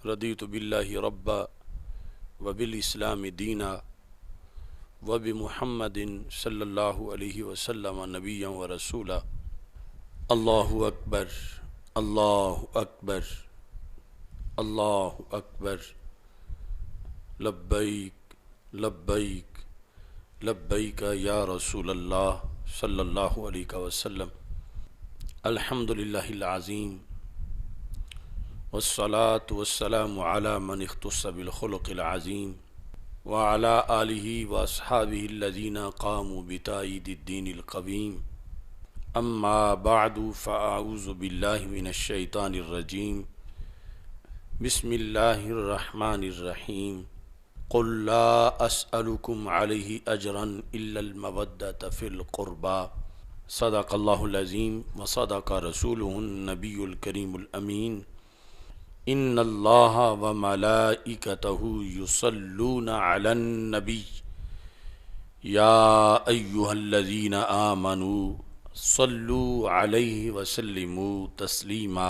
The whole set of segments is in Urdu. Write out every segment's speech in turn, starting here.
رضیت باللہ ربا وبالاسلام دینا وبمحمد صلی اللہ علیہ وسلم نبیا ورسولا۔ اللہ اکبر، اللہ اکبر، اللہ اکبر، لبیک لبیک لبیک یا رسول اللہ صلی اللہ علیہ وسلم۔ الحمدللہ العظیم والصلاة والسلام علی من اختص بالخلق العظیم وعلى آلہ واصحابہ الذین قاموا بتأیید الدین القویم۔ اما بعد فاعوذ باللہ من الشیطان الرجیم۔ بسم اللہ الرحمن الرحیم۔ قل لا اسألکم علیہ اجرا الا المودۃ فی القربى۔ صدق اللہ العظیم وصدق رسولہ النبی الکریم الامین۔ ان اللہ وملائکتہ یصلون علی النبی یا ایہا الذین آمنوا صلوا علیہ وسلموا تسلیما۔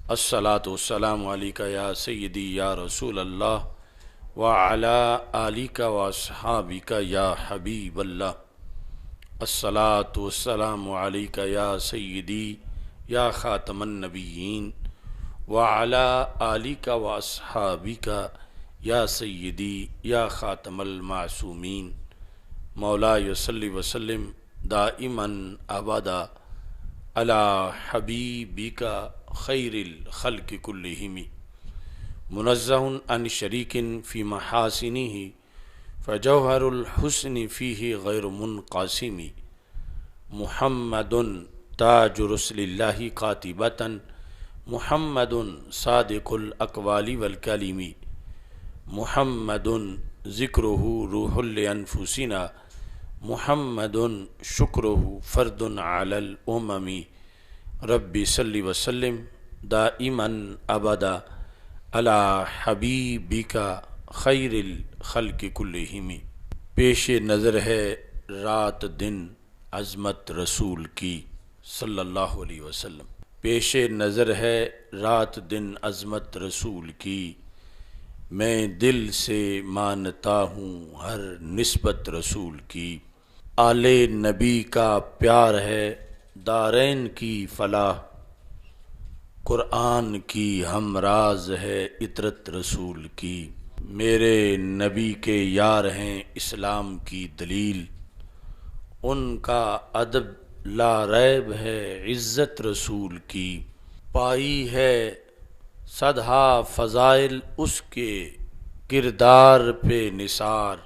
الصلاۃ والسلام علیک یا سیدی یا رسول اللہ وعلی آلک واصحابک یا حبیب اللہ۔ الصلاۃ والسلام علیک یا سیدی یا خاتم النبیین وعلی آلک واصحابک یا سیدی یا خاتم المعصومین۔ مولاي صلی وسلم دائما ابدا علی حبیبک خیر الخلق کلہم، منزہ عن شریک فی محاسنہ فجوہر الحسن فیہ غیر منقسم۔ محمد تاج رسل اللہ قاطبۃ، محمد صادق الاقوال والکلم، محمد ذکرہ روح لانفسنا، محمد شکرہ فرد علی الامم۔ رب صلی وسلم دائما ابدا علی حبیبک خیر الخلق کلہم۔ پیش نظر ہے رات دن عظمت رسول کی صلی اللہ علیہ وسلم۔ پیش نظر ہے رات دن عظمت رسول کی، میں دل سے مانتا ہوں ہر نسبت رسول کی۔ آل نبی کا پیار ہے دارین کی فلاح، قرآن کی ہمراز ہے عطرت رسول کی۔ میرے نبی کے یار ہیں اسلام کی دلیل، ان کا ادب لا ریب ہے عزت رسول کی۔ پائی ہے صدہا فضائل اس کے کردار پہ نثار،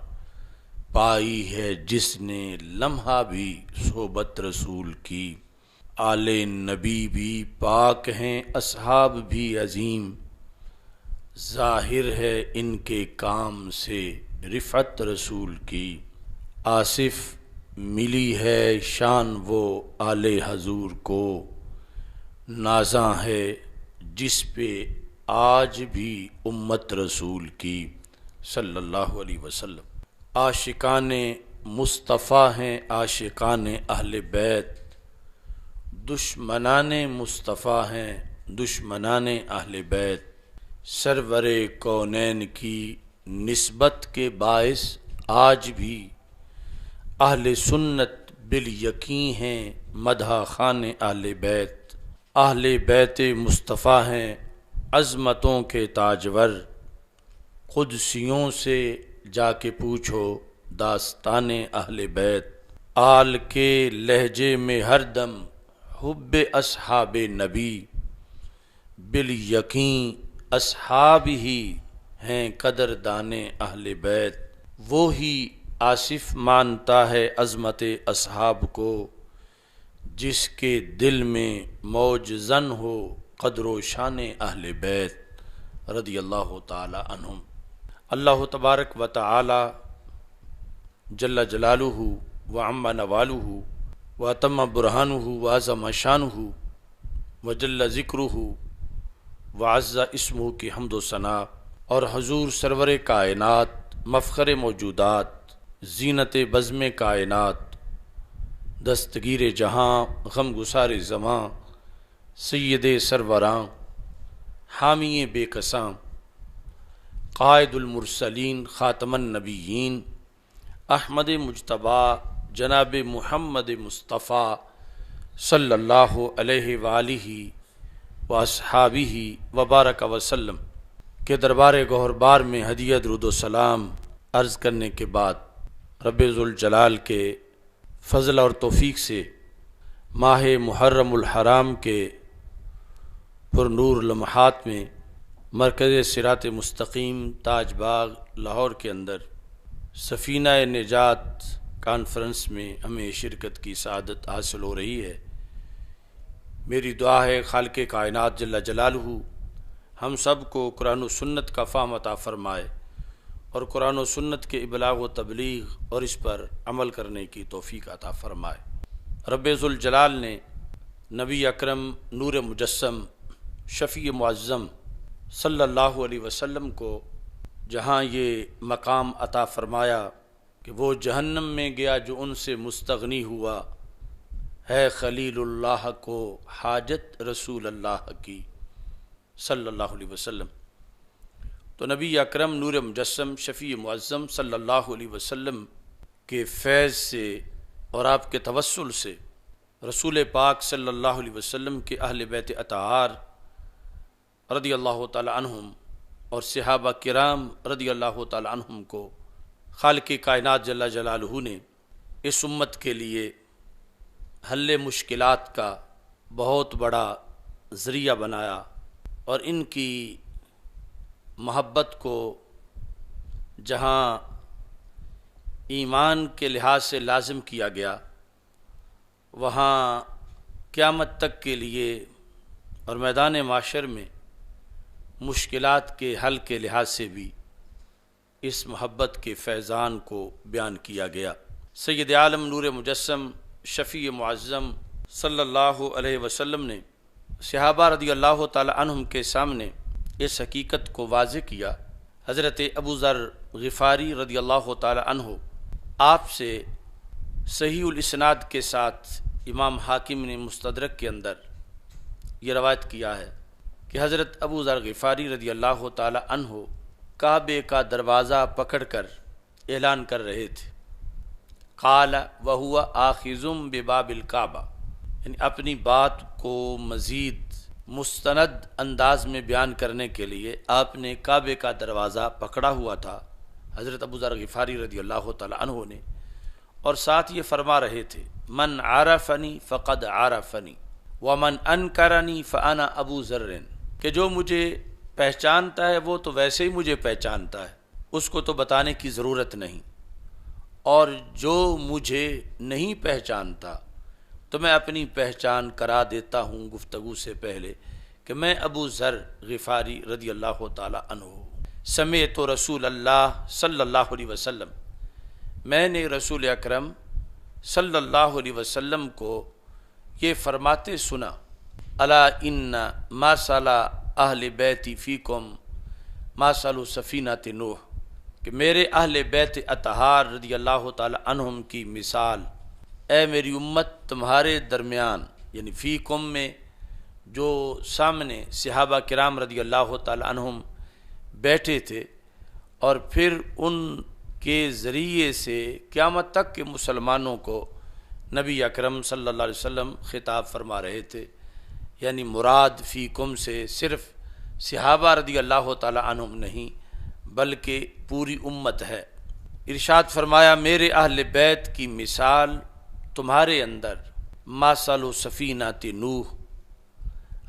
پائی ہے جس نے لمحہ بھی صحبت رسول کی۔ آل نبی بھی پاک ہیں اصحاب بھی عظیم، ظاہر ہے ان کے کام سے رفعت رسول کی۔ آصف ملی ہے شان وہ آل حضور کو، نازاں ہے جس پہ آج بھی امت رسول کی صلی اللہ علیہ وسلم۔ عاشقان مصطفیٰ ہیں عاشقان اہل بیت، دشمنان مصطفیٰ ہیں دشمنان اہل بیت۔ سرور کونین کی نسبت کے باعث آج بھی اہل سنت بالیقین ہیں مدح خوان اہل بیت۔ اہل بیت مصطفیٰ ہیں عظمتوں کے تاجور، قدسیوں سے جا کے پوچھو داستان اہل بیت۔ آل کے لہجے میں ہر دم حب اصحاب نبی، بالیقین اصحاب ہی ہیں قدردان اہل بیت۔ وہی آصف مانتا ہے عظمت اصحاب کو، جس کے دل میں موج زن ہو قدر و شان اہل بیت رضی اللہ تعالی عنہم۔ اللہ تبارک و تعالی جل جلالہ وعم نوالہ واتم برہانہ وعظم شانہ وجل ذکرہ وعز اسمہ کی حمد و ثنا، اور حضور سرور کائنات مفخر موجودات زینت بزم کائنات دستگیر جہاں غم گسار زماں سید سروراں حامی بے کساں، قائد المرسلین، خاتم النبیین، احمد مجتبی جناب محمد مصطفیٰ صلی اللہ علیہ وآلہ واصحابہ وبارک وسلم کے دربار گوہربار میں ہدیہ درود و سلام عرض کرنے کے بعد رب ذوالجلال کے فضل اور توفیق سے ماہ محرم الحرام کے پر نور لمحات میں مرکز صراط مستقیم تاج باغ لاہور کے اندر سفینہ نجات کانفرنس میں ہمیں شرکت کی سعادت حاصل ہو رہی ہے۔ میری دعا ہے خالق کائنات جل جلالہ ہم سب کو قرآن و سنت کا فہم عطا فرمائے اور قرآن و سنت کے ابلاغ و تبلیغ اور اس پر عمل کرنے کی توفیق عطا فرمائے۔ رب ذوالجلال نے نبی اکرم نور مجسم شفیع معظم صلی اللہ علیہ وسلم کو جہاں یہ مقام عطا فرمایا کہ وہ جہنم میں گیا جو ان سے مستغنی ہوا، ہے خلیل اللہ کو حاجت رسول اللہ کی صلی اللہ علیہ وسلم۔ تو نبی اکرم نور مجسم شفیع معظم صلی اللہ علیہ وسلم کے فیض سے اور آپ کے توسل سے رسول پاک صلی اللہ علیہ وسلم کے اہل بیت اطہار رضی اللہ تعالی عنہم اور صحابہ کرام رضی اللہ تعالی عنہم کو خالق کائنات جل جلالہ نے اس امت کے لیے حل مشکلات کا بہت بڑا ذریعہ بنایا اور ان کی محبت کو جہاں ایمان کے لحاظ سے لازم کیا گیا، وہاں قیامت تک کے لیے اور میدان معاشر میں مشکلات کے حل کے لحاظ سے بھی اس محبت کے فیضان کو بیان کیا گیا۔ سید عالم نور مجسم شفیع معظم صلی اللہ علیہ وسلم نے صحابہ رضی اللہ تعالی عنہم کے سامنے اس حقیقت کو واضح کیا۔ حضرت ابو ذر غفاری رضی اللہ تعالی عنہ آپ سے صحیح الاسناد کے ساتھ امام حاکم نے مستدرک کے اندر یہ روایت کیا ہے کہ حضرت ابو ذر غفاری رضی اللہ تعالی عنہ کعبے کا دروازہ پکڑ کر اعلان کر رہے تھے، قال وہو آخذ بباب الکعبہ، یعنی اپنی بات کو مزید مستند انداز میں بیان کرنے کے لیے آپ نے کعبے کا دروازہ پکڑا ہوا تھا حضرت ابو ذر غفاری رضی اللہ تعالی عنہ نے، اور ساتھ یہ فرما رہے تھے من عرفنی فقد عرفنی ومن انکرنی فانا ابو ذر، کہ جو مجھے پہچانتا ہے وہ تو ویسے ہی مجھے پہچانتا ہے، اس کو تو بتانے کی ضرورت نہیں، اور جو مجھے نہیں پہچانتا تو میں اپنی پہچان کرا دیتا ہوں گفتگو سے پہلے کہ میں ابو ذر غفاری رضی اللہ تعالی عنہ سمعت رسول اللہ صلی اللہ علیہ وسلم، میں نے رسول اکرم صلی اللہ علیہ وسلم کو یہ فرماتے سنا، الا ان مثل اہل بیتی فیکم مثل سفینۃ نوح، کہ میرے اہل بیت اطہار رضی اللہ تعالی عنہم کی مثال، اے میری امت تمہارے درمیان، یعنی فیکم میں جو سامنے صحابہ کرام رضی اللہ تعالی عنہم بیٹھے تھے اور پھر ان کے ذریعے سے قیامت تک کے مسلمانوں کو نبی اکرم صلی اللہ علیہ وسلم خطاب فرما رہے تھے، یعنی مراد فیکم سے صرف صحابہ رضی اللہ تعالی عنہم نہیں بلکہ پوری امت ہے۔ ارشاد فرمایا میرے اہل بیت کی مثال تمہارے اندر مثل سفینۃ نوح،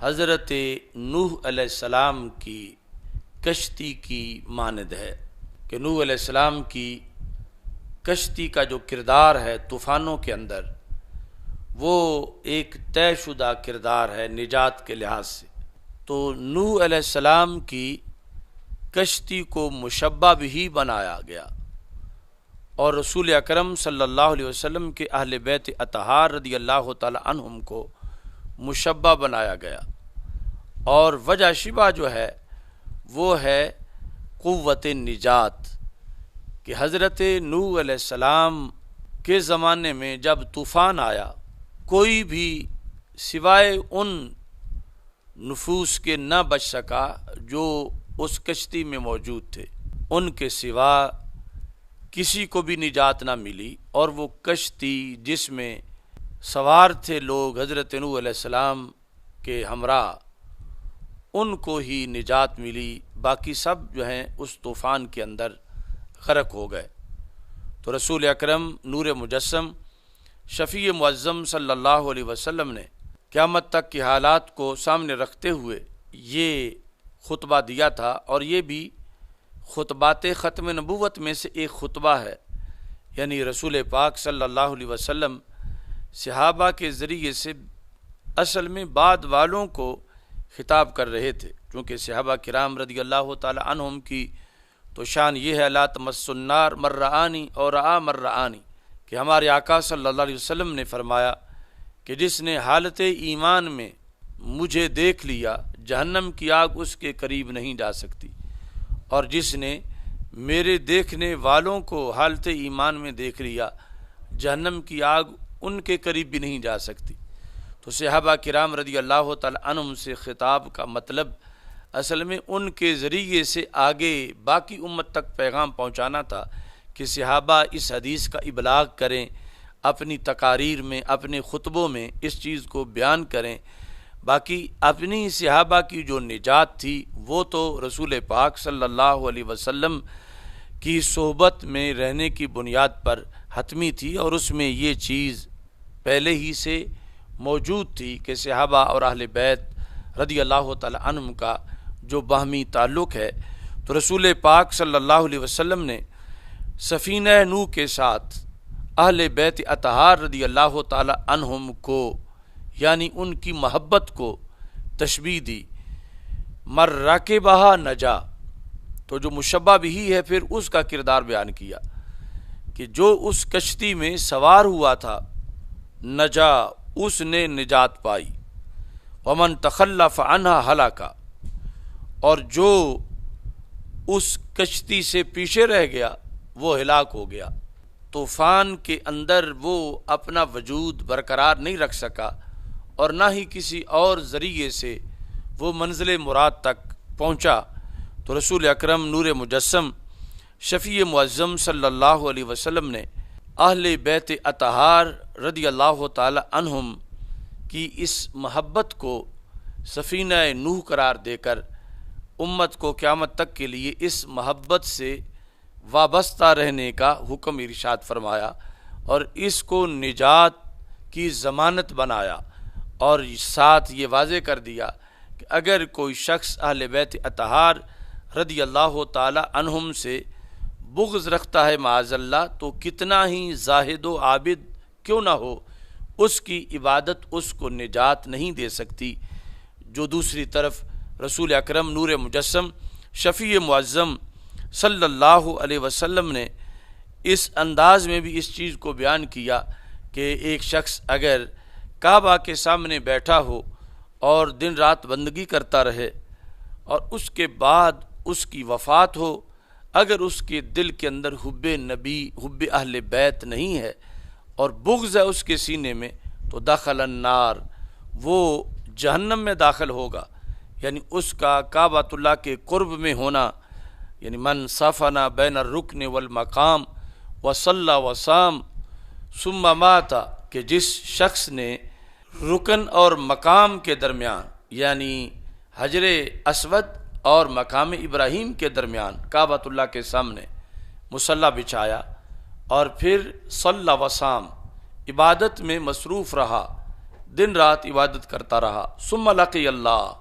حضرت نوح علیہ السلام کی کشتی کی مانند ہے، کہ نوح علیہ السلام کی کشتی کا جو کردار ہے طوفانوں کے اندر وہ ایک طے شدہ کردار ہے نجات کے لحاظ سے، تو نوح علیہ السلام کی کشتی کو مشبہ بھی بنایا گیا اور رسول اکرم صلی اللہ علیہ وسلم کے اہل بیت اطہار رضی اللہ تعالی عنہم کو مشبہ بنایا گیا، اور وجہ شبہ جو ہے وہ ہے قوت نجات، کہ حضرت نوح علیہ السلام کے زمانے میں جب طوفان آیا کوئی بھی سوائے ان نفوس کے نہ بچ سکا جو اس کشتی میں موجود تھے، ان کے سوا کسی کو بھی نجات نہ ملی، اور وہ کشتی جس میں سوار تھے لوگ حضرت نوح علیہ السلام کے ہمراہ، ان کو ہی نجات ملی، باقی سب جو ہیں اس طوفان کے اندر غرق ہو گئے۔ تو رسول اکرم نور مجسم شفیع معظم صلی اللہ علیہ وسلم نے قیامت تک کے حالات کو سامنے رکھتے ہوئے یہ خطبہ دیا تھا، اور یہ بھی خطبات ختم نبوت میں سے ایک خطبہ ہے، یعنی رسول پاک صلی اللہ علیہ وسلم صحابہ کے ذریعے سے اصل میں بعد والوں کو خطاب کر رہے تھے، کیونکہ صحابہ کرام رضی اللہ تعالی عنہم کی تو شان یہ ہے لا تمس النار من رآنی اور رآ من رآنی، کہ ہمارے آقا صلی اللہ علیہ وسلم نے فرمایا کہ جس نے حالت ایمان میں مجھے دیکھ لیا جہنم کی آگ اس کے قریب نہیں جا سکتی، اور جس نے میرے دیکھنے والوں کو حالت ایمان میں دیکھ لیا جہنم کی آگ ان کے قریب بھی نہیں جا سکتی۔ تو صحابہ کرام رضی اللہ تعالی عنہم سے خطاب کا مطلب اصل میں ان کے ذریعے سے آگے باقی امت تک پیغام پہنچانا تھا کہ صحابہ اس حدیث کا ابلاغ کریں، اپنی تقاریر میں اپنے خطبوں میں اس چیز کو بیان کریں۔ باقی اپنی صحابہ کی جو نجات تھی وہ تو رسول پاک صلی اللہ علیہ وسلم کی صحبت میں رہنے کی بنیاد پر حتمی تھی، اور اس میں یہ چیز پہلے ہی سے موجود تھی کہ صحابہ اور اہل بیت رضی اللہ تعالی عنہم کا جو باہمی تعلق ہے۔ تو رسول پاک صلی اللہ علیہ وسلم نے سفینہ نوح کے ساتھ اہل بیت اطہار رضی اللہ تعالی عنہم کو، یعنی ان کی محبت کو تشبیہ دی، مر راکبہا نجا، تو جو مشبہ بھی ہے پھر اس کا کردار بیان کیا کہ جو اس کشتی میں سوار ہوا تھا نجا، اس نے نجات پائی، ومن تخلف عنہا ہلاکا، اور جو اس کشتی سے پیچھے رہ گیا وہ ہلاک ہو گیا۔ طوفان کے اندر وہ اپنا وجود برقرار نہیں رکھ سکا، اور نہ ہی کسی اور ذریعے سے وہ منزل مراد تک پہنچا۔ تو رسول اکرم نور مجسم شفیع معظم صلی اللہ علیہ وسلم نے اہل بیت اطہار رضی اللہ تعالی عنہم کی اس محبت کو سفینہ نوح قرار دے کر امت کو قیامت تک کے لیے اس محبت سے وابستہ رہنے کا حکم ارشاد فرمایا، اور اس کو نجات کی ضمانت بنایا، اور ساتھ یہ واضح کر دیا کہ اگر کوئی شخص اہل بیت اطہار رضی اللہ تعالی عنہم سے بغض رکھتا ہے معاذ اللہ، تو کتنا ہی زاہد و عابد کیوں نہ ہو، اس کی عبادت اس کو نجات نہیں دے سکتی۔ جو دوسری طرف رسول اکرم نور مجسم شفیع معظم صلی اللہ علیہ وسلم نے اس انداز میں بھی اس چیز کو بیان کیا کہ ایک شخص اگر کعبہ کے سامنے بیٹھا ہو اور دن رات بندگی کرتا رہے، اور اس کے بعد اس کی وفات ہو، اگر اس کے دل کے اندر حب نبی حب اہل بیت نہیں ہے اور بغض ہے اس کے سینے میں، تو دخل النار، وہ جہنم میں داخل ہوگا۔ یعنی اس کا کعبۃ اللہ کے قرب میں ہونا، یعنی من صفنا بین الرکن والمقام وصلی وصام ثم مات، کہ جس شخص نے رکن اور مقام کے درمیان، یعنی حجر اسود اور مقام ابراہیم کے درمیان کعبۃ اللہ کے سامنے مصلی بچھایا، اور پھر صلی وصام، عبادت میں مصروف رہا، دن رات عبادت کرتا رہا، ثم لقی اللہ،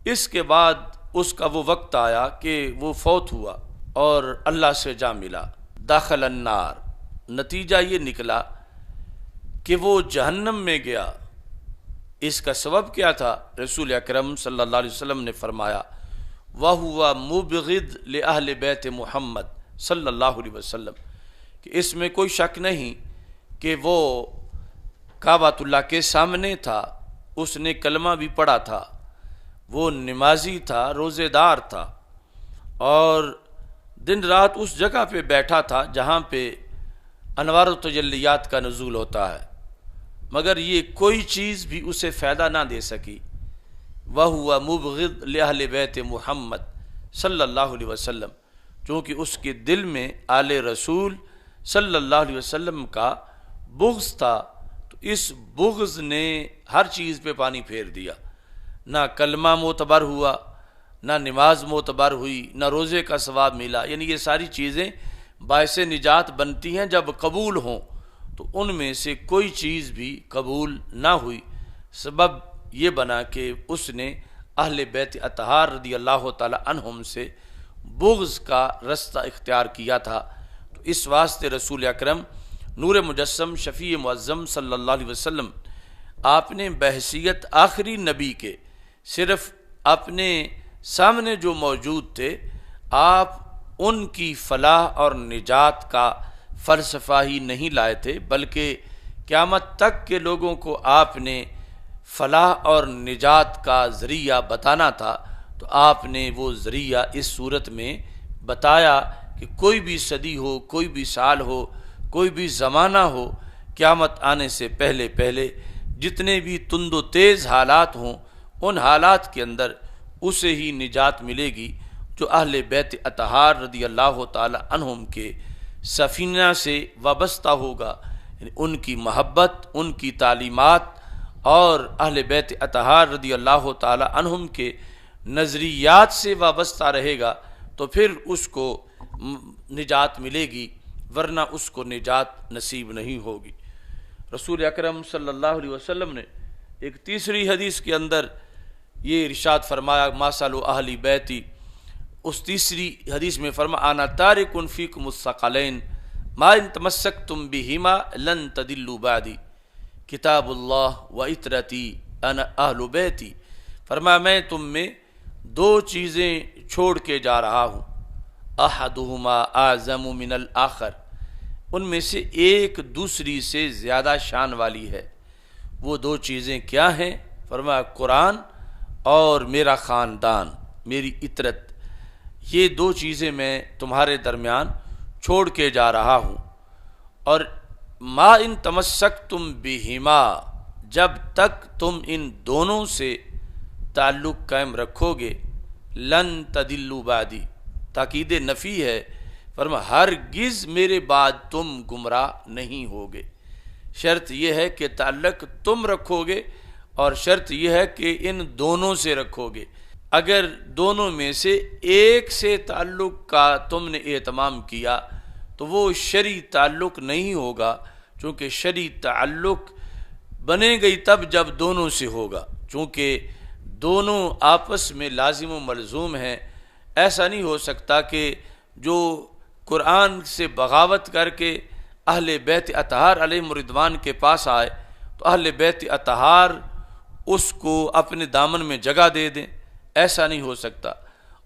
اس کے بعد اس کا وہ وقت آیا کہ وہ فوت ہوا اور اللہ سے جا ملا، داخل النار، نتیجہ یہ نکلا کہ وہ جہنم میں گیا۔ اس کا سبب کیا تھا؟ رسول اکرم صلی اللہ علیہ وسلم نے فرمایا وَهُوَ مُبْغِضٌ لِأَهْلِ بَيْتِ محمد صلی اللہ علیہ وسلم، کہ اس میں کوئی شک نہیں کہ وہ کعبۃ اللہ کے سامنے تھا، اس نے کلمہ بھی پڑھا تھا، وہ نمازی تھا، روزے دار تھا، اور دن رات اس جگہ پہ بیٹھا تھا جہاں پہ انوار و تجلیات کا نزول ہوتا ہے، مگر یہ کوئی چیز بھی اسے فائدہ نہ دے سکی۔ وَهُوَ مُبْغِضٌ لِأَهْلِ بَيْتِ محمد صلی اللہ علیہ وسلم، چونکہ اس کے دل میں آل رسول صلی اللہ علیہ وسلم کا بغض تھا، تو اس بغض نے ہر چیز پہ پانی پھیر دیا، نہ کلمہ معتبر ہوا، نہ نماز معتبر ہوئی، نہ روزے کا ثواب ملا۔ یعنی یہ ساری چیزیں باعث نجات بنتی ہیں جب قبول ہوں، تو ان میں سے کوئی چیز بھی قبول نہ ہوئی۔ سبب یہ بنا کہ اس نے اہل بیت اطہار رضی اللہ تعالی عنہم سے بغض کا رستہ اختیار کیا تھا۔ تو اس واسطے رسول اکرم نور مجسم شفیع معظم صلی اللہ علیہ وسلم آپ نے بحیثیت آخری نبی کے صرف اپنے سامنے جو موجود تھے، آپ ان کی فلاح اور نجات کا فلسفہ ہی نہیں لائے تھے، بلکہ قیامت تک کے لوگوں کو آپ نے فلاح اور نجات کا ذریعہ بتانا تھا۔ تو آپ نے وہ ذریعہ اس صورت میں بتایا کہ کوئی بھی صدی ہو، کوئی بھی سال ہو، کوئی بھی زمانہ ہو، قیامت آنے سے پہلے پہلے جتنے بھی تند و تیز حالات ہوں، ان حالات کے اندر اسے ہی نجات ملے گی جو اہل بیت اطہار رضی اللہ تعالی عنہم کے سفینہ سے وابستہ ہوگا، یعنی ان کی محبت، ان کی تعلیمات اور اہل بیت اطہار رضی اللہ تعالی عنہم کے نظریات سے وابستہ رہے گا، تو پھر اس کو نجات ملے گی، ورنہ اس کو نجات نصیب نہیں ہوگی۔ رسول اکرم صلی اللہ علیہ وسلم نے ایک تیسری حدیث کے اندر یہ ارشاد فرمایا، ماسل اہل بیتی، اس تیسری حدیث میں فرمایا انا تارک فیکم الثقلین ما ان تمسکتم بہما لن تضلوا بعدی، کتاب اللہ و عطرتی انا اہل بیتی، فرمایا میں تم میں دو چیزیں چھوڑ کے جا رہا ہوں، احدہما اعظم من الآخر، ان میں سے ایک دوسری سے زیادہ شان والی ہے۔ وہ دو چیزیں کیا ہیں؟ فرمایا قرآن اور میرا خاندان، میری عطرت، یہ دو چیزیں میں تمہارے درمیان چھوڑ کے جا رہا ہوں۔ اور ما ان تمسکتم بہما، جب تک تم ان دونوں سے تعلق قائم رکھو گے، لن تضلوا بعدی، تاکید نفی ہے، فرمایا ہرگز میرے بعد تم گمراہ نہیں ہوگے۔ شرط یہ ہے کہ تعلق تم رکھو گے، اور شرط یہ ہے کہ ان دونوں سے رکھو گے۔ اگر دونوں میں سے ایک سے تعلق کا تم نے اہتمام کیا تو وہ شرعی تعلق نہیں ہوگا، چونکہ شرعی تعلق بنے گئی تب جب دونوں سے ہوگا، چونکہ دونوں آپس میں لازم و ملزوم ہیں۔ ایسا نہیں ہو سکتا کہ جو قرآن سے بغاوت کر کے اہل بیت اطہار علیہم رضوان کے پاس آئے تو اہل بیت اطہار اس کو اپنے دامن میں جگہ دے دیں، ایسا نہیں ہو سکتا۔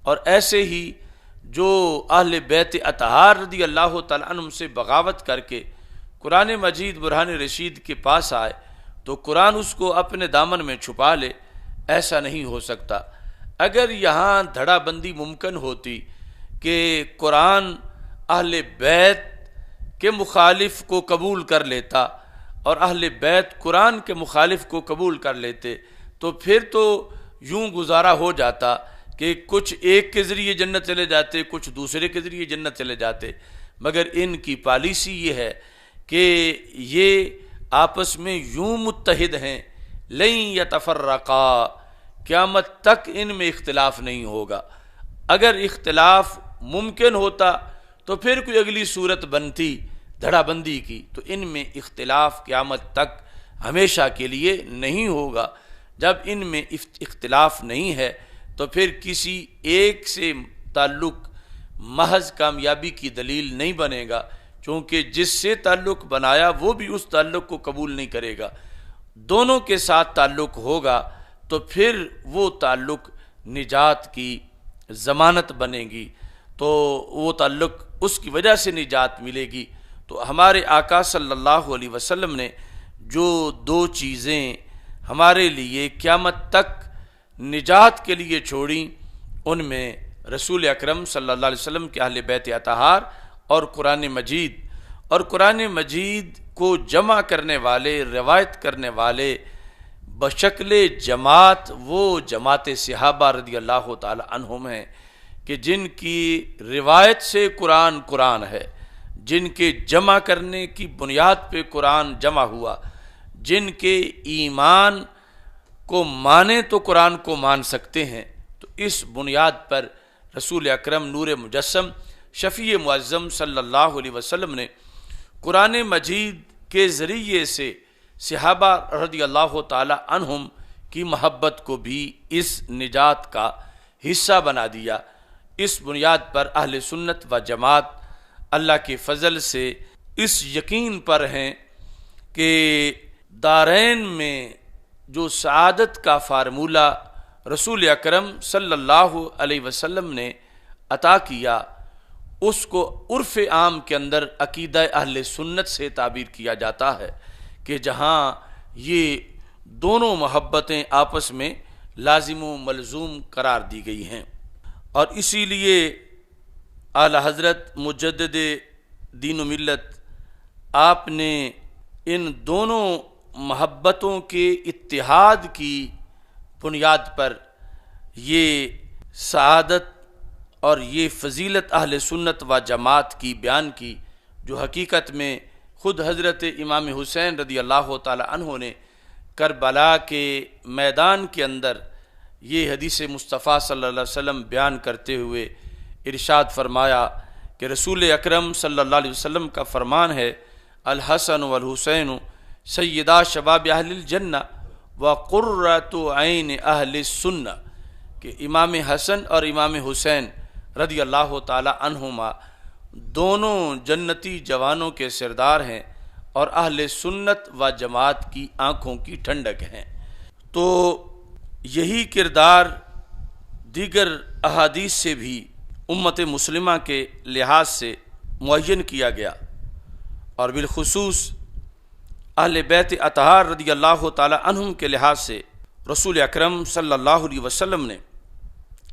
اور ایسے ہی جو اہل بیت اطہار رضی اللہ تعالیٰ عنہم سے بغاوت کر کے قرآن مجید برہان رشید کے پاس آئے تو قرآن اس کو اپنے دامن میں چھپا لے، ایسا نہیں ہو سکتا۔ اگر یہاں دھڑا بندی ممکن ہوتی کہ قرآن اہل بیت کے مخالف کو قبول کر لیتا اور اہل بیت قرآن کے مخالف کو قبول کر لیتے، تو پھر تو یوں گزارا ہو جاتا کہ کچھ ایک کے ذریعے جنت چلے جاتے، کچھ دوسرے کے ذریعے جنت چلے جاتے، مگر ان کی پالیسی یہ ہے کہ یہ آپس میں یوں متحد ہیں، لن یتفرقا، قیامت تک ان میں اختلاف نہیں ہوگا۔ اگر اختلاف ممکن ہوتا تو پھر کوئی اگلی صورت بنتی دھڑا بندی کی، تو ان میں اختلاف قیامت تک ہمیشہ کے لیے نہیں ہوگا۔ جب ان میں اختلاف نہیں ہے تو پھر کسی ایک سے تعلق محض کامیابی کی دلیل نہیں بنے گا، چونکہ جس سے تعلق بنایا وہ بھی اس تعلق کو قبول نہیں کرے گا۔ دونوں کے ساتھ تعلق ہوگا تو پھر وہ تعلق نجات کی ضمانت بنے گی، تو وہ تعلق اس کی وجہ سے نجات ملے گی۔ تو ہمارے آقا صلی اللہ علیہ وسلم نے جو دو چیزیں ہمارے لیے قیامت تک نجات کے لیے چھوڑیں، ان میں رسول اکرم صلی اللہ علیہ وسلم کے اہل بیت اطہار اور قرآن مجید، اور قرآن مجید کو جمع کرنے والے، روایت کرنے والے بشکل جماعت وہ جماعت صحابہ رضی اللہ تعالی عنہم ہیں کہ جن کی روایت سے قرآن ہے، جن کے جمع کرنے کی بنیاد پہ قرآن جمع ہوا، جن کے ایمان کو مانے تو قرآن کو مان سکتے ہیں۔ تو اس بنیاد پر رسول اکرم نور مجسم شفیع معظم صلی اللہ علیہ وسلم نے قرآن مجید کے ذریعے سے صحابہ رضی اللہ تعالی عنہم کی محبت کو بھی اس نجات کا حصہ بنا دیا۔ اس بنیاد پر اہل سنت و جماعت اللہ کے فضل سے اس یقین پر ہیں کہ دارین میں جو سعادت کا فارمولہ رسول اکرم صلی اللہ علیہ وسلم نے عطا کیا، اس کو عرف عام کے اندر عقیدہ اہل سنت سے تعبیر کیا جاتا ہے کہ جہاں یہ دونوں محبتیں آپس میں لازم و ملزوم قرار دی گئی ہیں۔ اور اسی لیے اعلی حضرت مجدد دین و ملت آپ نے ان دونوں محبتوں کے اتحاد کی بنیاد پر یہ سعادت اور یہ فضیلت اہل سنت و جماعت کی بیان کی، جو حقیقت میں خود حضرت امام حسین رضی اللہ تعالی عنہ نے کربلا کے میدان کے اندر یہ حدیث مصطفیٰ صلی اللہ علیہ وسلم بیان کرتے ہوئے ارشاد فرمایا کہ رسول اکرم صلی اللہ علیہ وسلم کا فرمان ہے، الحسن والحسین سیدا شباب اہل الجنہ وقرۃ عین اہل السنہ، کہ امام حسن اور امام حسین رضی اللہ تعالی عنہما دونوں جنتی جوانوں کے سردار ہیں اور اہل سنت و جماعت کی آنکھوں کی ٹھنڈک ہیں۔ تو یہی کردار دیگر احادیث سے بھی امت مسلمہ کے لحاظ سے معین کیا گیا، اور بالخصوص اہل بیت اطہار رضی اللہ تعالی عنہم کے لحاظ سے رسول اکرم صلی اللہ علیہ وسلم نے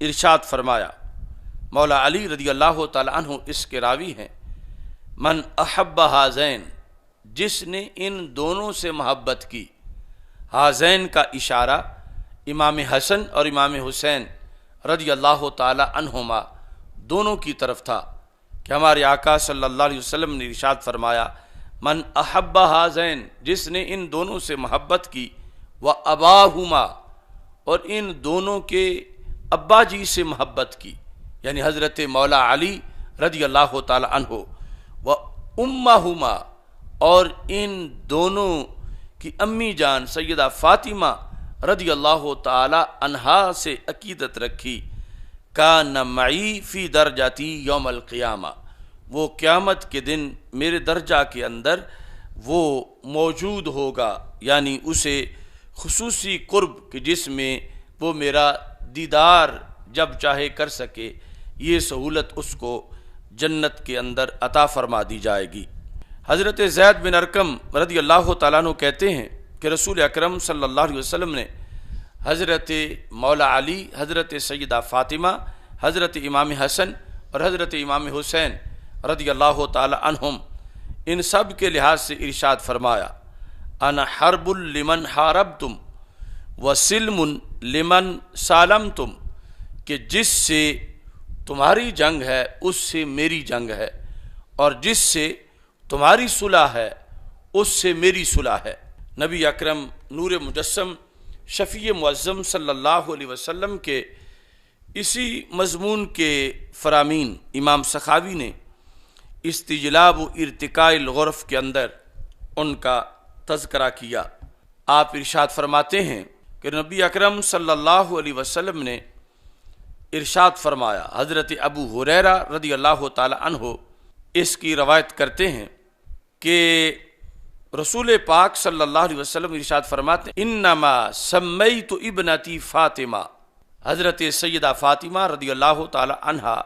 ارشاد فرمایا، مولا علی رضی اللہ تعالی عنہ اس کے راوی ہیں، من احب ہذین، جس نے ان دونوں سے محبت کی۔ ہذین کا اشارہ امام حسن اور امام حسین رضی اللہ تعالی عنہما دونوں کی طرف تھا کہ ہمارے آقا صلی اللہ علیہ وسلم نے ارشاد فرمایا، من احب ہذین، جس نے ان دونوں سے محبت کی، واباہما، اور ان دونوں کے ابا جی سے محبت کی، یعنی حضرت مولا علی رضی اللہ تعالی عنہ، وامہما، اور ان دونوں کی امی جان سیدہ فاطمہ رضی اللہ تعالی عنہا سے عقیدت رکھی، کان معی فی درجاتی یوم القیامہ، وہ قیامت کے دن میرے درجہ کے اندر وہ موجود ہوگا، یعنی اسے خصوصی قرب کہ جس میں وہ میرا دیدار جب چاہے کر سکے، یہ سہولت اس کو جنت کے اندر عطا فرما دی جائے گی۔ حضرت زید بن ارقم رضی اللہ تعالیٰ عنہ کہتے ہیں کہ رسول اکرم صلی اللہ علیہ وسلم نے حضرت مولا علی، حضرت سیدہ فاطمہ، حضرت امام حسن اور حضرت امام حسین رضی اللہ تعالی عنہم، ان سب کے لحاظ سے ارشاد فرمایا، انا حرب لمن حاربتم وسلم لمن سالمتم، کہ جس سے تمہاری جنگ ہے اس سے میری جنگ ہے، اور جس سے تمہاری صلح ہے اس سے میری صلح ہے۔ نبی اکرم نور مجسم شفیع معظم صلی اللہ علیہ وسلم کے اسی مضمون کے فرامین امام سخاوی نے استجلاب و ارتقاء الغرف کے اندر ان کا تذکرہ کیا۔ آپ ارشاد فرماتے ہیں کہ نبی اکرم صلی اللہ علیہ وسلم نے ارشاد فرمایا، حضرت ابو ہریرہ رضی اللہ تعالی عنہ اس کی روایت کرتے ہیں کہ رسول پاک صلی اللہ علیہ وسلم ارشاد فرماتے ہیں، انما سمیت ابنتی فاطمہ، حضرت سیدہ فاطمہ رضی اللہ تعالی عنہا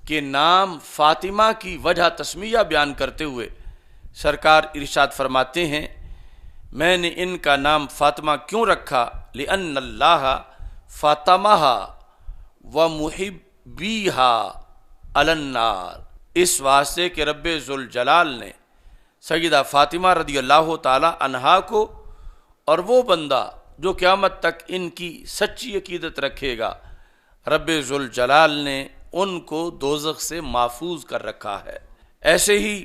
کے نام فاطمہ کی وجہ تسمیہ بیان کرتے ہوئے سرکار ارشاد فرماتے ہیں، میں نے ان کا نام فاطمہ کیوں رکھا، لأن اللہ فاطمہا ومحبیہا علی النار، اس واسطے کہ رب ذوالجلال نے سیدہ فاطمہ رضی اللہ تعالی عنہا کو اور وہ بندہ جو قیامت تک ان کی سچی عقیدت رکھے گا رب ذوالجلال نے ان کو دوزخ سے محفوظ کر رکھا ہے۔ ایسے ہی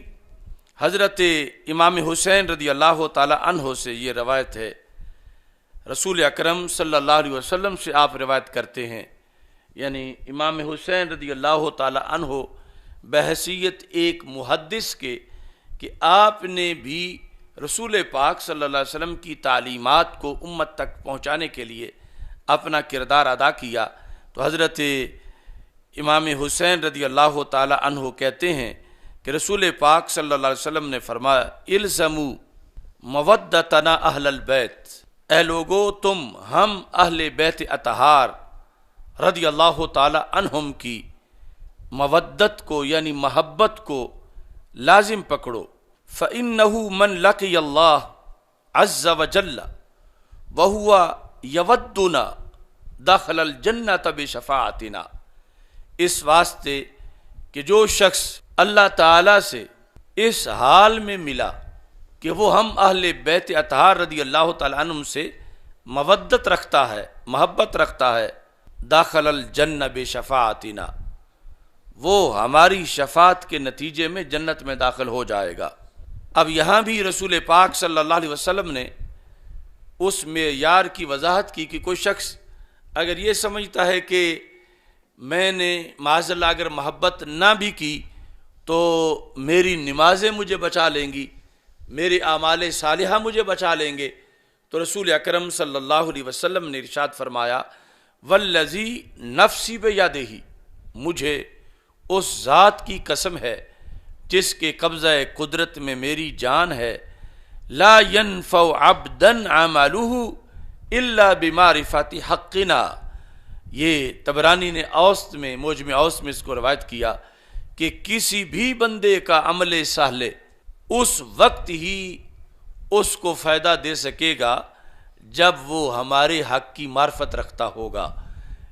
حضرت امام حسین رضی اللہ تعالی عنہ سے یہ روایت ہے، رسول اکرم صلی اللہ علیہ وسلم سے آپ روایت کرتے ہیں، یعنی امام حسین رضی اللہ تعالی عنہ بحیثیت ایک محدث کے کہ آپ نے بھی رسول پاک صلی اللہ علیہ وسلم کی تعلیمات کو امت تک پہنچانے کے لیے اپنا کردار ادا کیا، تو حضرت امام حسین رضی اللہ تعالی عنہ کہتے ہیں کہ رسول پاک صلی اللہ علیہ وسلم نے فرمایا الزموا مودتنا اہل البیت، اے لوگو تم ہم اہل بیت اطہار رضی اللہ تعالی عنہم کی مودت کو یعنی محبت کو لازم پکڑو، فَإِنَّهُ مَنْ لَقِيَ اللَّهَ عَزَّ وَجَلَّ وَهُوَ يَوَدُّنَا دَخَلَ الْجَنَّةَ بِشَفَاعَتِنَا، اس واسطے کہ جو شخص اللہ تعالیٰ سے اس حال میں ملا کہ وہ ہم اہل بیت اطہار رضی اللہ تعالیٰ عنہم سے مودت رکھتا ہے، محبت رکھتا ہے، داخل الجنہ بشفاعتنا، وہ ہماری شفاعت کے نتیجے میں جنت میں داخل ہو جائے گا۔ اب یہاں بھی رسول پاک صلی اللہ علیہ وسلم نے اس معیار کی وضاحت کی کہ کوئی شخص اگر یہ سمجھتا ہے کہ میں نے معاذ اللہ اگر محبت نہ بھی کی تو میری نمازیں مجھے بچا لیں گی، میرے اعمال صالحہ مجھے بچا لیں گے، تو رسول اکرم صلی اللہ علیہ وسلم نے ارشاد فرمایا والذی نفسی بیدہ، مجھے اس ذات کی قسم ہے جس کے قبضہ قدرت میں میری جان ہے، لا ينفع عبدا عملہ الا بمعرفت حقنا، یہ طبرانی نے اوسط میں موجم اوسط میں اس کو روایت کیا کہ کسی بھی بندے کا عمل صالح اس وقت ہی اس کو فائدہ دے سکے گا جب وہ ہمارے حق کی معرفت رکھتا ہوگا،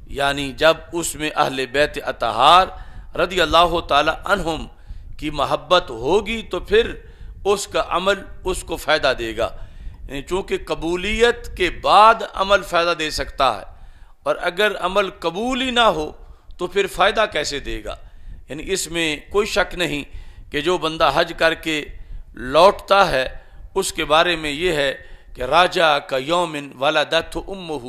یعنی جب اس میں اہل بیت اطہار رضی اللہ تعالی عنہم کی محبت ہوگی تو پھر اس کا عمل اس کو فائدہ دے گا، یعنی چونکہ قبولیت کے بعد عمل فائدہ دے سکتا ہے، اور اگر عمل قبول ہی نہ ہو تو پھر فائدہ کیسے دے گا؟ یعنی اس میں کوئی شک نہیں کہ جو بندہ حج کر کے لوٹتا ہے اس کے بارے میں یہ ہے کہ راجع کا یوم ولدتہ امہ،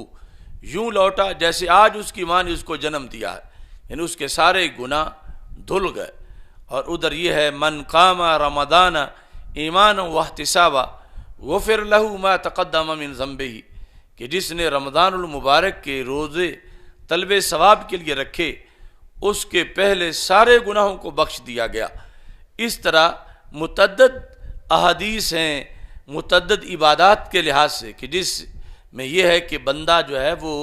یوں لوٹا جیسے آج اس کی ماں نے اس کو جنم دیا ہے، یعنی اس کے سارے گناہ دھل گئے۔ اور ادھر یہ ہے من قام رمضان ایمانا واحتسابا غفر لہ ما تقدم من ذنبہ، کہ جس نے رمضان المبارک کے روزے طلب ثواب کے لیے رکھے اس کے پہلے سارے گناہوں کو بخش دیا گیا۔ اس طرح متعدد احادیث ہیں متعدد عبادات کے لحاظ سے کہ جس میں یہ ہے کہ بندہ جو ہے وہ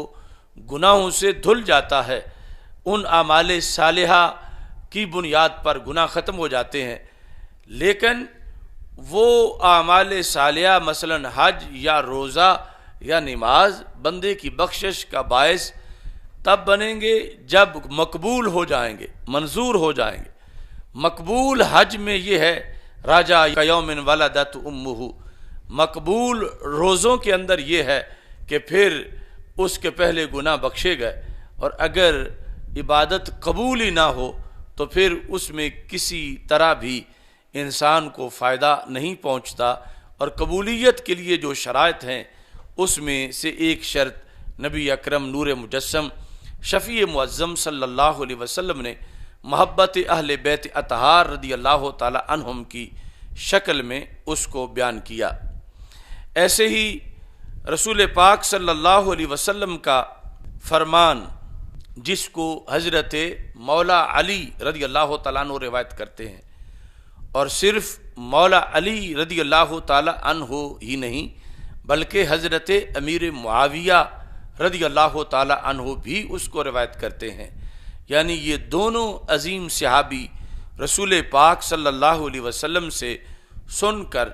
گناہوں سے دھل جاتا ہے، ان اعمال صالحہ کی بنیاد پر گناہ ختم ہو جاتے ہیں، لیکن وہ اعمال صالحہ مثلا حج یا روزہ یا نماز بندے کی بخشش کا باعث تب بنیں گے جب مقبول ہو جائیں گے، منظور ہو جائیں گے۔ مقبول حج میں یہ ہے راجع یوم ولدت امہ، مقبول روزوں کے اندر یہ ہے کہ پھر اس کے پہلے گناہ بخشے گئے، اور اگر عبادت قبول ہی نہ ہو تو پھر اس میں کسی طرح بھی انسان کو فائدہ نہیں پہنچتا۔ اور قبولیت کے لیے جو شرائط ہیں اس میں سے ایک شرط نبی اکرم نور مجسم شفیع معظم صلی اللہ علیہ وسلم نے محبت اہل بیت اطہار رضی اللہ تعالی عنہم کی شکل میں اس کو بیان کیا۔ ایسے ہی رسول پاک صلی اللہ علیہ وسلم کا فرمان جس کو حضرت مولا علی رضی اللہ تعالیٰ عنہ روایت کرتے ہیں، اور صرف مولا علی رضی اللہ تعالیٰ عنہ ہی نہیں بلکہ حضرت امیر معاویہ رضی اللہ تعالیٰ عنہ بھی اس کو روایت کرتے ہیں، یعنی یہ دونوں عظیم صحابی رسول پاک صلی اللہ علیہ وسلم سے سن کر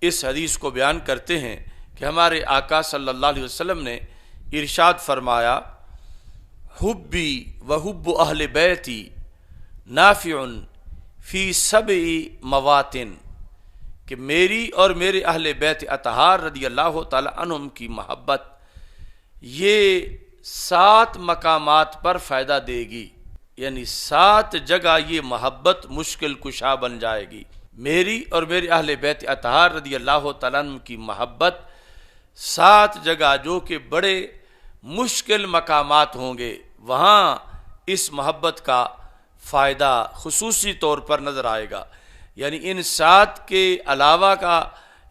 اس حدیث کو بیان کرتے ہیں کہ ہمارے آقا صلی اللہ علیہ وسلم نے ارشاد فرمایا حبی و حب اہل بیتی نافع فی سبع مواطن، کہ میری اور میرے اہل بیت اطہار رضی اللہ تعالی عنہم کی محبت یہ 7 مقامات پر فائدہ دے گی، یعنی 7 جگہ یہ محبت مشکل کشا بن جائے گی۔ میری اور میرے اہل بیت اطہار رضی اللہ تعالیٰ عنہ کی محبت 7 جگہ جو کہ بڑے مشکل مقامات ہوں گے، وہاں اس محبت کا فائدہ خصوصی طور پر نظر آئے گا۔ یعنی ان 7 کے علاوہ کا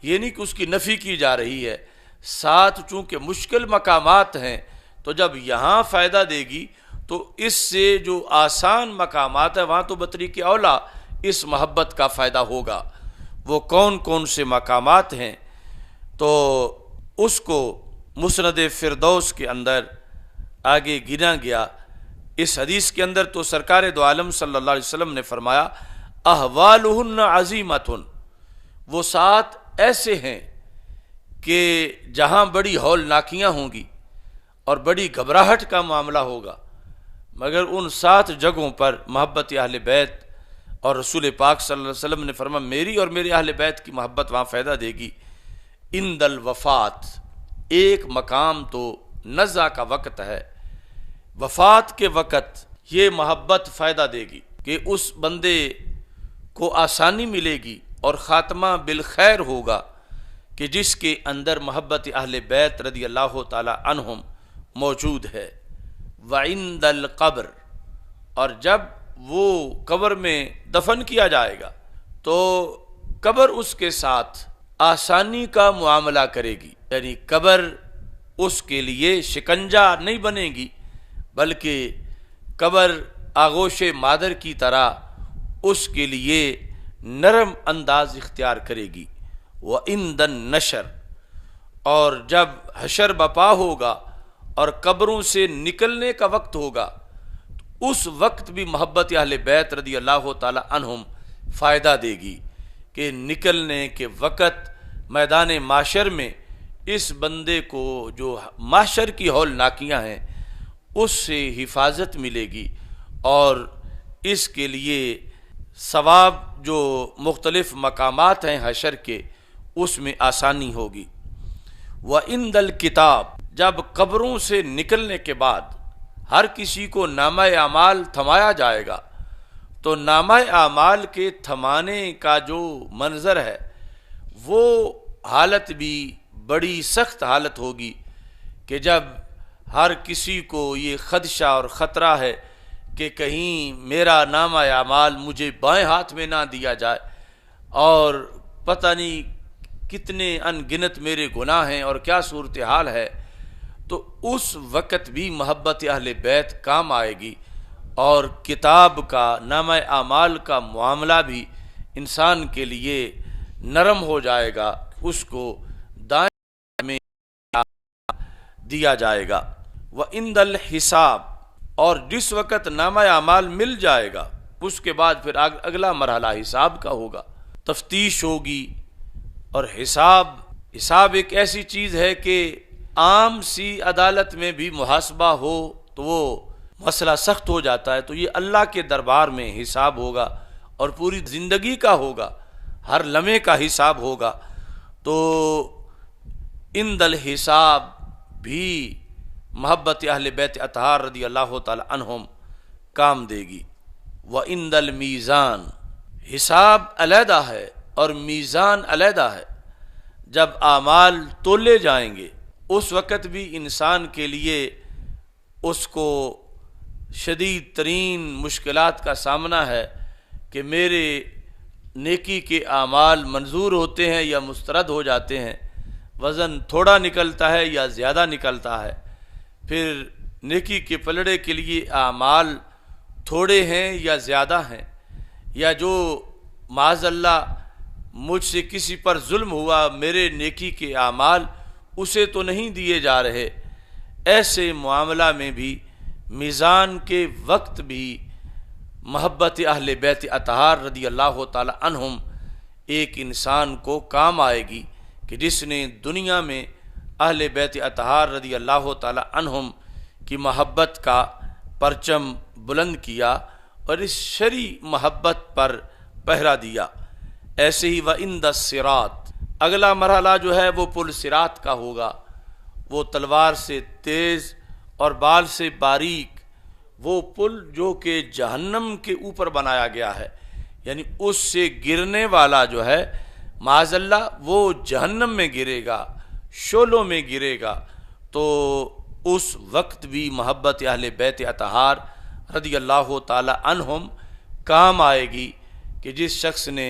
یہ نہیں کہ اس کی نفی کی جا رہی ہے، 7 چونکہ مشکل مقامات ہیں تو جب یہاں فائدہ دے گی تو اس سے جو آسان مقامات ہیں وہاں تو بطریق اولا اس محبت کا فائدہ ہوگا۔ وہ کون کون سے مقامات ہیں تو اس کو مسند فردوس کے اندر آگے گنا گیا۔ اس حدیث کے اندر تو سرکار دو عالم صلی اللہ علیہ وسلم نے فرمایا احوالہن عظیمۃ، وہ 7 ایسے ہیں کہ جہاں بڑی ہولناکیاں ہوں گی اور بڑی گھبراہٹ کا معاملہ ہوگا، مگر ان 7 جگہوں پر محبت اہل بیت اور رسول پاک صلی اللہ علیہ وسلم نے فرمایا میری اور میرے اہل بیت کی محبت وہاں فائدہ دے گی۔ عند الوفات، ایک مقام تو نزع کا وقت ہے، وفات کے وقت یہ محبت فائدہ دے گی کہ اس بندے کو آسانی ملے گی اور خاتمہ بالخیر ہوگا کہ جس کے اندر محبت اہل بیت رضی اللہ تعالی عنہم موجود ہے۔ وعند القبر، اور جب وہ قبر میں دفن کیا جائے گا تو قبر اس کے ساتھ آسانی کا معاملہ کرے گی، یعنی قبر اس کے لیے شکنجہ نہیں بنے گی بلکہ قبر آغوش مادر کی طرح اس کے لیے نرم انداز اختیار کرے گی۔ وعند النشر، اور جب حشر بپا ہوگا اور قبروں سے نکلنے کا وقت ہوگا تو اس وقت بھی محبت اہل بیت رضی اللہ تعالی عنہم فائدہ دے گی کہ نکلنے کے وقت میدان معاشر میں اس بندے کو جو معاشر کی ہولناکیاں ہیں اس سے حفاظت ملے گی اور اس کے لیے ثواب جو مختلف مقامات ہیں حشر کے اس میں آسانی ہوگی۔ وعند الکتاب، جب قبروں سے نکلنے کے بعد ہر کسی کو نامہ اعمال تھمایا جائے گا تو نامہ اعمال کے تھمانے کا جو منظر ہے وہ حالت بھی بڑی سخت حالت ہوگی کہ جب ہر کسی کو یہ خدشہ اور خطرہ ہے کہ کہیں میرا نامہ اعمال مجھے بائیں ہاتھ میں نہ دیا جائے اور پتہ نہیں کتنے ان گنت میرے گناہ ہیں اور کیا صورتحال ہے، تو اس وقت بھی محبت اہل بیت کام آئے گی اور کتاب کا نامہ اعمال کا معاملہ بھی انسان کے لیے نرم ہو جائے گا، اس کو دائیں میں دیا جائے گا۔ وعند الحساب، اور جس وقت نامہ اعمال مل جائے گا اس کے بعد پھر اگلا مرحلہ حساب کا ہوگا، تفتیش ہوگی۔ اور حساب ایک ایسی چیز ہے کہ عام سی عدالت میں بھی محاسبہ ہو تو وہ مسئلہ سخت ہو جاتا ہے، تو یہ اللہ کے دربار میں حساب ہوگا اور پوری زندگی کا ہوگا، ہر لمحے کا حساب ہوگا۔ تو عند الحساب بھی محبت اہل بیت اطہار رضی اللہ تعالی عنہم کام دے گی۔ وعند المیزان، حساب علیحدہ ہے اور میزان علیحدہ ہے، جب اعمال تولے جائیں گے اس وقت بھی انسان کے لیے اس کو شدید ترین مشکلات کا سامنا ہے کہ میرے نیکی کے اعمال منظور ہوتے ہیں یا مسترد ہو جاتے ہیں، وزن تھوڑا نکلتا ہے یا زیادہ نکلتا ہے، پھر نیکی کے پلڑے کے لیے اعمال تھوڑے ہیں یا زیادہ ہیں، یا جو معاذ اللہ مجھ سے کسی پر ظلم ہوا میرے نیکی کے اعمال اسے تو نہیں دیے جا رہے۔ ایسے معاملہ میں بھی میزان کے وقت بھی محبت اہل بیت اطہار رضی اللہ تعالی عنہم ایک انسان کو کام آئے گی کہ جس نے دنیا میں اہل بیت اطہار رضی اللہ تعالی عنہم کی محبت کا پرچم بلند کیا اور اس شرعی محبت پر پہرا دیا۔ ایسے ہی وعند الصراط، اگلا مرحلہ جو ہے وہ پل صراط کا ہوگا، وہ تلوار سے تیز اور بال سے باریک وہ پل جو کہ جہنم کے اوپر بنایا گیا ہے، یعنی اس سے گرنے والا جو ہے معاذ اللہ وہ جہنم میں گرے گا، شعلوں میں گرے گا، تو اس وقت بھی محبت اہل بیت اطہار رضی اللہ تعالی عنہم کام آئے گی کہ جس شخص نے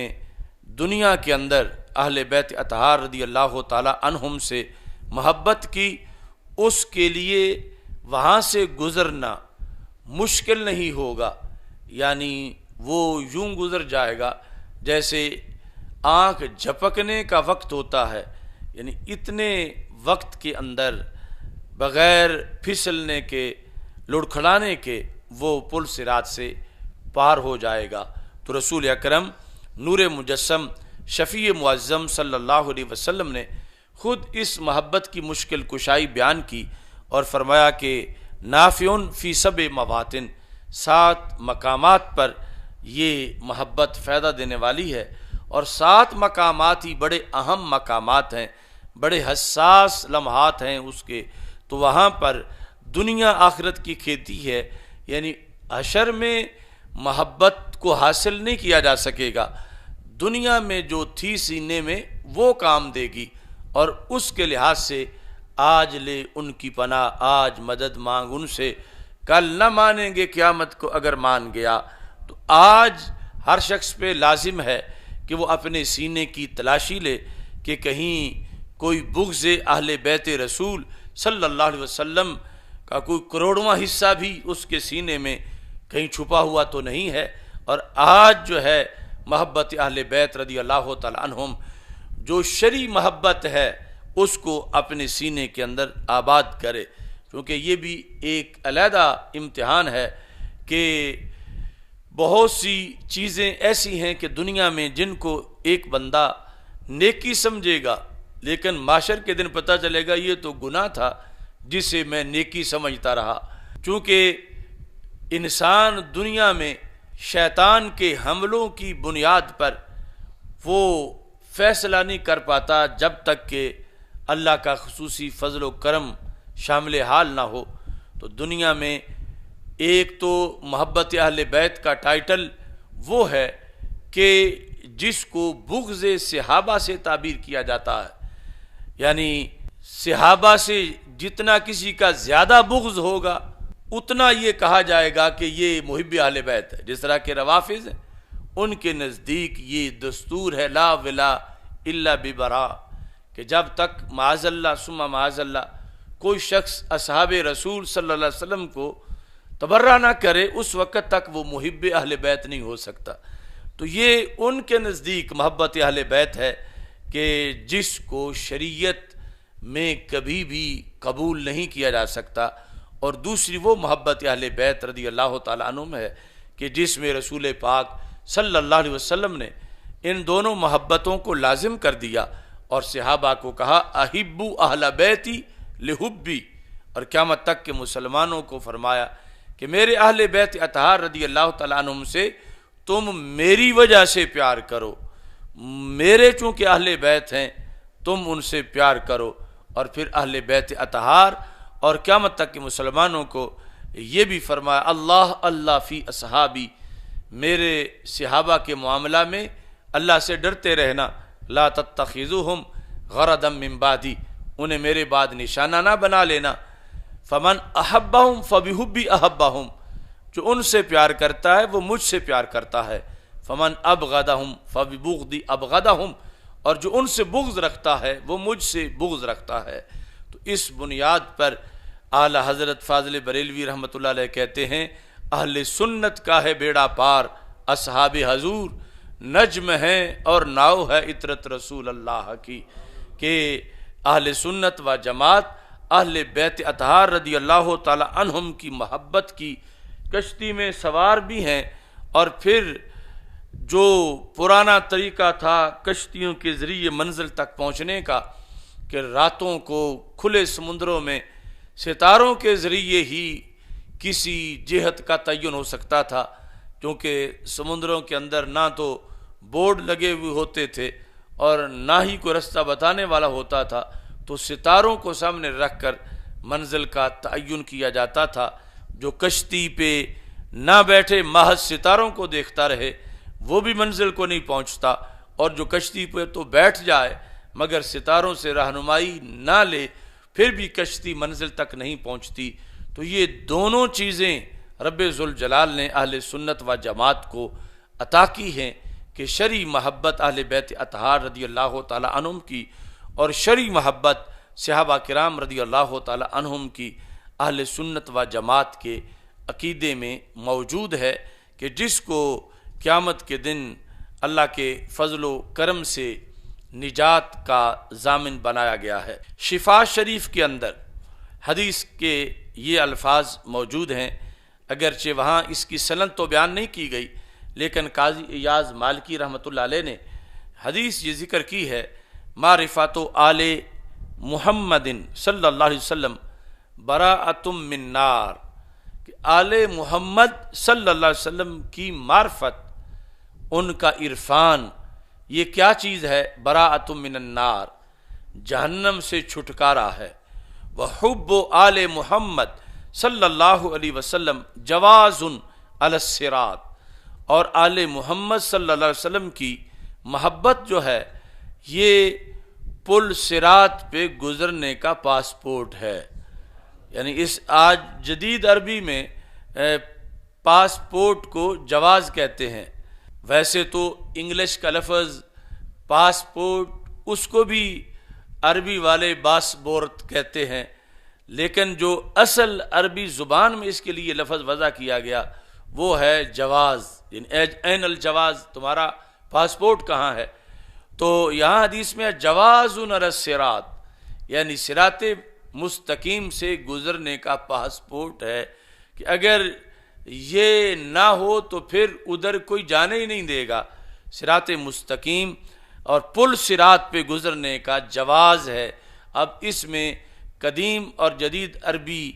دنیا کے اندر اہل بیت اطہار رضی اللہ تعالی عنہم سے محبت کی، اس کے لیے وہاں سے گزرنا مشکل نہیں ہوگا، یعنی وہ یوں گزر جائے گا جیسے آنکھ جھپکنے کا وقت ہوتا ہے، یعنی اتنے وقت کے اندر بغیر پھسلنے کے لڑکھڑانے کے وہ پل صراط سے پار ہو جائے گا۔ تو رسول اکرم نور مجسم شفیع معظم صلی اللہ علیہ وسلم نے خود اس محبت کی مشکل کشائی بیان کی اور فرمایا کہ نافعٌ فی سبع مواطن، 7 مقامات پر یہ محبت فائدہ دینے والی ہے، اور 7 مقامات ہی بڑے اہم مقامات ہیں، بڑے حساس لمحات ہیں اس کے، تو وہاں پر دنیا آخرت کی کھیتی ہے، یعنی حشر میں محبت کو حاصل نہیں کیا جا سکے گا، دنیا میں جو تھی سینے میں وہ کام دے گی، اور اس کے لحاظ سے آج لے ان کی پناہ، آج مدد مانگ ان سے، کل نہ مانیں گے قیامت کو اگر مان گیا۔ تو آج ہر شخص پہ لازم ہے کہ وہ اپنے سینے کی تلاشی لے کہ کہیں کوئی بغض اہل بیت رسول صلی اللہ علیہ وسلم کا کوئی کروڑواں حصہ بھی اس کے سینے میں کہیں چھپا ہوا تو نہیں ہے۔ اور آج جو ہے محبت اہل بیت رضی اللہ تعالی عنہم جو شرعی محبت ہے اس کو اپنے سینے کے اندر آباد کرے، کیونکہ یہ بھی ایک علیحدہ امتحان ہے کہ بہت سی چیزیں ایسی ہیں کہ دنیا میں جن کو ایک بندہ نیکی سمجھے گا، لیکن معاشر کے دن پتہ چلے گا یہ تو گناہ تھا جسے میں نیکی سمجھتا رہا۔ چونکہ انسان دنیا میں شیطان کے حملوں کی بنیاد پر وہ فیصلہ نہیں کر پاتا جب تک کہ اللہ کا خصوصی فضل و کرم شامل حال نہ ہو۔ تو دنیا میں ایک تو محبت اہل بیت کا ٹائٹل وہ ہے کہ جس کو بغض صحابہ سے تعبیر کیا جاتا ہے، یعنی صحابہ سے جتنا کسی کا زیادہ بغض ہوگا اتنا یہ کہا جائے گا کہ یہ محب اہل بیت ہے۔ جس طرح کے روافض ہیں، ان کے نزدیک یہ دستور ہے لا ولا الا ببراء، کہ جب تک معاذ اللہ ثم معاذ اللہ کوئی شخص اصحاب رسول صلی اللہ علیہ وسلم کو تبرہ نہ کرے اس وقت تک وہ محب اہل بیت نہیں ہو سکتا۔ تو یہ ان کے نزدیک محبت اہل بیت ہے کہ جس کو شریعت میں کبھی بھی قبول نہیں کیا جا سکتا، اور دوسری وہ محبت اہل بیت رضی اللہ تعالیٰ عنہم ہے کہ جس میں رسول پاک صلی اللہ علیہ وسلم نے ان دونوں محبتوں کو لازم کر دیا اور صحابہ کو کہا احبو اہل بیتی لحبی، اور قیامت تک کے مسلمانوں کو فرمایا کہ میرے اہل بیت اطہار رضی اللہ تعالیٰ عنہم سے تم میری وجہ سے پیار کرو، میرے چونکہ اہل بیت ہیں تم ان سے پیار کرو۔ اور پھر اہل بیت اطہار اور قیامت تک کے مسلمانوں کو یہ بھی فرمایا اللہ اللہ فی اصحابی، میرے صحابہ کے معاملہ میں اللہ سے ڈرتے رہنا، لا تتخذوہم غرضا من بعدی، انہیں میرے بعد نشانہ نہ بنا لینا، فمن احبہم فبحبی احبہم، جو ان سے پیار کرتا ہے وہ مجھ سے پیار کرتا ہے، فمن ابغضہم فببغضی ابغضہم، اور جو ان سے بغض رکھتا ہے وہ مجھ سے بغض رکھتا ہے۔ تو اس بنیاد پر اعلیٰ حضرت فاضل بریلوی رحمۃ اللہ علیہ کہتے ہیں اہل سنت کا ہے بیڑا پار، اصحاب حضور نجم ہیں اور ناؤ ہے عطرت رسول اللہ کی، کہ اہل سنت و جماعت اہل بیت اطہار رضی اللہ تعالی عنہم کی محبت کی کشتی میں سوار بھی ہیں، اور پھر جو پرانا طریقہ تھا کشتیوں کے ذریعے منزل تک پہنچنے کا کہ راتوں کو کھلے سمندروں میں ستاروں کے ذریعے ہی کسی جہت کا تعین ہو سکتا تھا، کیونکہ سمندروں کے اندر نہ تو بورڈ لگے ہوئے ہوتے تھے اور نہ ہی کوئی رستہ بتانے والا ہوتا تھا، تو ستاروں کو سامنے رکھ کر منزل کا تعین کیا جاتا تھا۔ جو کشتی پہ نہ بیٹھے محض ستاروں کو دیکھتا رہے وہ بھی منزل کو نہیں پہنچتا، اور جو کشتی پہ تو بیٹھ جائے مگر ستاروں سے رہنمائی نہ لے پھر بھی کشتی منزل تک نہیں پہنچتی۔ تو یہ دونوں چیزیں رب ذوالجلال نے اہل سنت و جماعت کو عطا کی ہیں کہ شرعی محبت اہل بیت اطہار رضی اللہ تعالی عنہم کی اور شرعی محبت صحابہ کرام رضی اللہ تعالی عنہم کی اہل سنت و جماعت کے عقیدے میں موجود ہے، کہ جس کو قیامت کے دن اللہ کے فضل و کرم سے نجات کا ضامن بنایا گیا ہے۔ شفا شریف کے اندر حدیث کے یہ الفاظ موجود ہیں، اگرچہ وہاں اس کی سند تو بیان نہیں کی گئی، لیکن قاضی ایاز مالکی رحمۃ اللہ علیہ نے حدیث یہ ذکر کی ہے، معرفت آل محمد صلی اللہ علیہ وسلم براءۃ من نار، کہ آل محمد صلی اللہ علیہ وسلم کی معرفت، ان کا عرفان، یہ کیا چیز ہے؟ براءۃ من النار، جہنم سے چھٹکارا ہے۔ وحب آل محمد صلی اللہ علیہ وسلم جواز علی الصراط، اور آل محمد صلی اللہ علیہ وسلم کی محبت جو ہے یہ پل صراط پہ گزرنے کا پاسپورٹ ہے۔ یعنی اس آج جدید عربی میں پاسپورٹ کو جواز کہتے ہیں، ویسے تو انگلش کا لفظ پاسپورٹ اس کو بھی عربی والے باسبورت کہتے ہیں، لیکن جو اصل عربی زبان میں اس کے لیے لفظ وضع کیا گیا وہ ہے جواز، یعنی این الجواز، تمہارا پاسپورٹ کہاں ہے؟ تو یہاں حدیث میں جواز علی الصراط، یعنی صراط مستقیم سے گزرنے کا پاسپورٹ ہے، کہ اگر یہ نہ ہو تو پھر ادھر کوئی جانے ہی نہیں دے گا۔ صراط مستقیم اور پل صراط پہ گزرنے کا جواز ہے۔ اب اس میں قدیم اور جدید عربی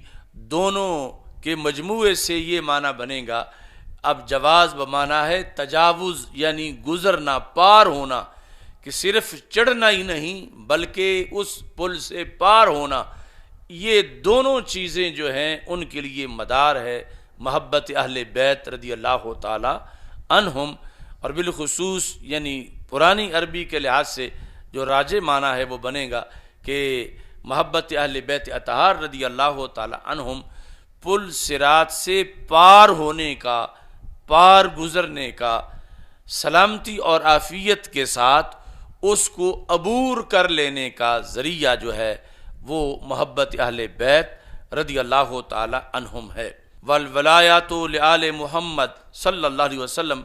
دونوں کے مجموعے سے یہ معنی بنے گا۔ اب جواز بمعنی ہے تجاوز، یعنی گزرنا، پار ہونا، کہ صرف چڑھنا ہی نہیں بلکہ اس پل سے پار ہونا۔ یہ دونوں چیزیں جو ہیں ان کے لیے مدار ہے محبت اہل بیت رضی اللہ تعالی عنہم، اور بالخصوص یعنی پرانی عربی کے لحاظ سے جو راجح معنی ہے وہ بنے گا کہ محبت اہل بیت اطہار رضی اللہ تعالی عنہم پل صراط سے پار ہونے کا، پار گزرنے کا، سلامتی اور عافیت کے ساتھ اس کو عبور کر لینے کا ذریعہ جو ہے وہ محبت اہل بیت رضی اللہ تعالی عنہم ہے۔ والولایات لآل محمد صلی اللہ علیہ وسلم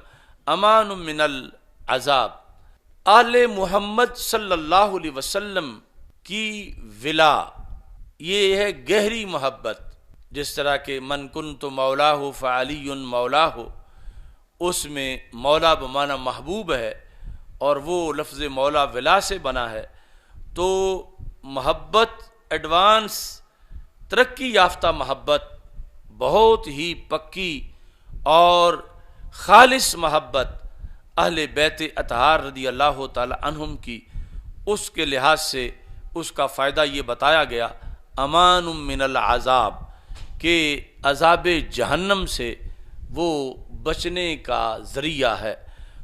امان من العذاب، آل محمد صلی اللہ علیہ وسلم کی ولا یہ ہے گہری محبت، جس طرح کہ من کنت مولاہ فعلی مولاہ، اس میں مولا بمعنی محبوب ہے اور وہ لفظ مولا ولا سے بنا ہے۔ تو محبت ایڈوانس ترقی یافتہ محبت، بہت ہی پکی اور خالص محبت اہل بیت اطہار رضی اللہ تعالی عنہم کی، اس کے لحاظ سے اس کا فائدہ یہ بتایا گیا امان من العذاب، کہ عذاب جہنم سے وہ بچنے کا ذریعہ ہے۔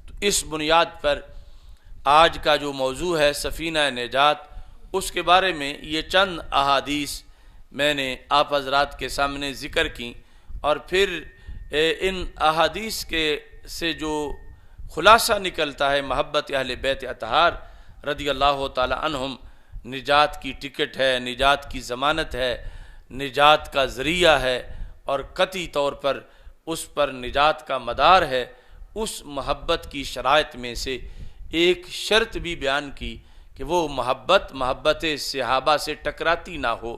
تو اس بنیاد پر آج کا جو موضوع ہے سفینہ نجات، اس کے بارے میں یہ چند احادیث میں نے آپ حضرات کے سامنے ذکر کی، اور پھر ان احادیث کے سے جو خلاصہ نکلتا ہے محبت اہل بیت اطہار رضی اللہ تعالی عنہم نجات کی ٹکٹ ہے، نجات کی ضمانت ہے، نجات کا ذریعہ ہے، اور قطعی طور پر اس پر نجات کا مدار ہے۔ اس محبت کی شرائط میں سے ایک شرط بھی بیان کی کہ وہ محبت صحابہ سے ٹکراتی نہ ہو،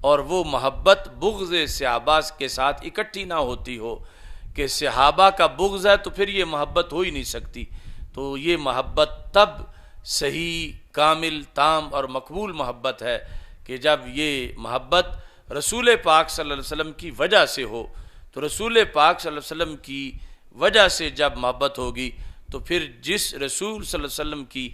اور وہ محبت بغض صحابہ کے ساتھ اکٹھی نہ ہوتی ہو، کہ صحابہ کا بغض ہے تو پھر یہ محبت ہو ہی نہیں سکتی۔ تو یہ محبت تب صحیح، کامل، تام اور مقبول محبت ہے کہ جب یہ محبت رسول پاک صلی اللہ علیہ وسلم کی وجہ سے ہو۔ تو رسول پاک صلی اللہ علیہ وسلم کی وجہ سے جب محبت ہوگی تو پھر جس رسول صلی اللہ علیہ وسلم کی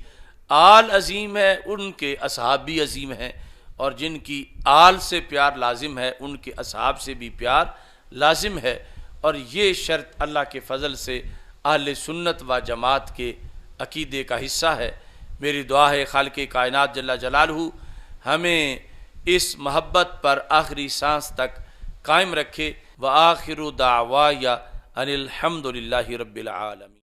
آل عظیم ہے، ان کے اصحاب بھی عظیم ہیں، اور جن کی آل سے پیار لازم ہے ان کے اصحاب سے بھی پیار لازم ہے، اور یہ شرط اللہ کے فضل سے اہل سنت و جماعت کے عقیدے کا حصہ ہے۔ میری دعا ہے خالق کائنات جل جلالہ ہمیں اس محبت پر آخری سانس تک قائم رکھے۔ وآخر دعوایا ان الحمد للہ رب العالمین۔